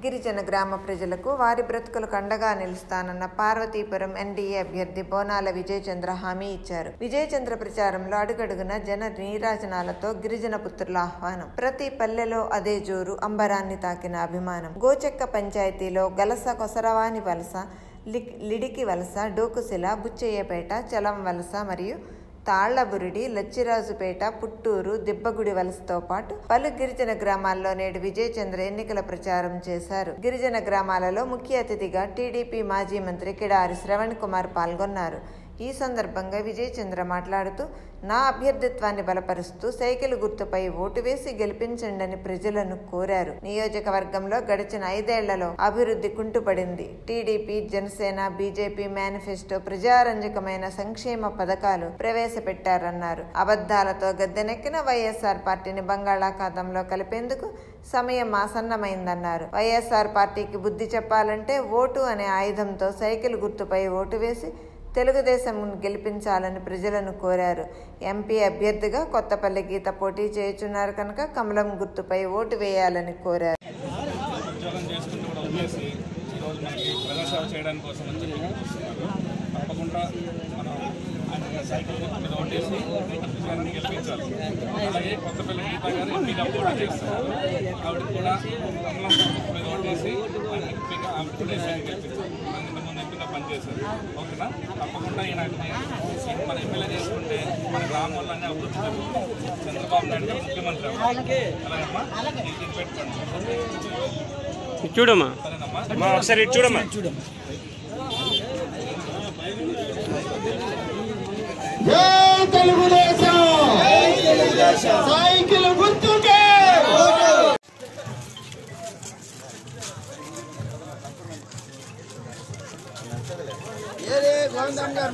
గిరిజన గ్రామ ప్రజలకు వారి బ్రతుకులకు అండగా నిలుస్తానన్న పార్వతీపురం ఎన్డీఏ అభ్యర్థి బోనాల విజయచంద్ర హామీ ఇచ్చారు. విజయచంద్ర ప్రచారంలో అడుగడుగున జన నీరాజనాలతో గిరిజన పుత్రుల ఆహ్వానం. ప్రతి పల్లెలో అదే జోరు, అంబరాన్ని తాకిన అభిమానం. గోచెక్క పంచాయతీలో గలస, కొసరవాని వలస, లిడికి వలస, డోకుశిల, బుచ్చయ్యపేట, చలం వలస మరియు తాళ్లబురిడి, లచ్చిరాజుపేట, పుట్టూరు, దిబ్బగుడి వలసతో పాటు పలు గిరిజన గ్రామాల్లో నేడు విజయచంద్ర ఎన్నికల ప్రచారం చేశారు. గిరిజన గ్రామాలలో ముఖ్య అతిథిగా టీడీపీ మాజీ మంత్రి కిడారి శ్రవణ్ కుమార్ పాల్గొన్నారు. ఈ సందర్భంగా విజయచంద్ర మాట్లాడుతూ, నా అభ్యర్థిత్వాన్ని బలపరుస్తూ సైకిల్ గుర్తుపై ఓటు వేసి గెలిపించండని ప్రజలను కోరారు. నియోజకవర్గంలో గడిచిన 5 ఏళ్లలో అభివృద్ధి కుంటుపడింది. టీడీపీ, జనసేన, బీజేపీ మేనిఫెస్టో ప్రజారంజకమైన సంక్షేమ పథకాలు ప్రవేశపెట్టారన్నారు. అబద్ధాలతో గద్దెనెక్కిన వైఎస్ఆర్ పార్టీని బంగాళాఖాతంలో కలిపేందుకు సమయం ఆసన్నమైందన్నారు. వైఎస్ఆర్ పార్టీకి బుద్ధి చెప్పాలంటే ఓటు అనే ఆయుధంతో సైకిల్ గుర్తుపై ఓటు వేసి తెలుగుదేశం గెలిపించాలని ప్రజలను కోరారు. ఎంపీ అభ్యర్థిగా కొత్తపల్లి గీత పోటీ చేయుచున్నారు కనుక కమలం గుర్తుపై ఓటు వేయాలని కోరారు. సైకిల్ మీద ఓటేసి గెలిపించాలి. అలాగే కొత్తపల్లి గీత గారు ఎంపీగా పోటీ చేస్తున్నారు. ఆవిడ కూడా కమలం మీద ఓటేసి ఆవిడ కూడా గెలిపించాలి. ముందు ఎంపీగా పనిచేశారు. ఓకేనా? తప్పకుండా ఈయన మన ఎమ్మెల్యే చేసుకుంటే మన గ్రామాలన్నీ అభివృద్ధి జరుగుతుంది. చంద్రబాబు నాయుడు గారు ముఖ్యమంత్రి అలాగమ్మా, ఇది పెట్టుకోండి. చూడమ్మా, సరేనమ్మా, ఒకసారి చూడమ్మా. జై తెలుగుదేశం, సైకిల్ గుర్తుకే. గోవిందం గారు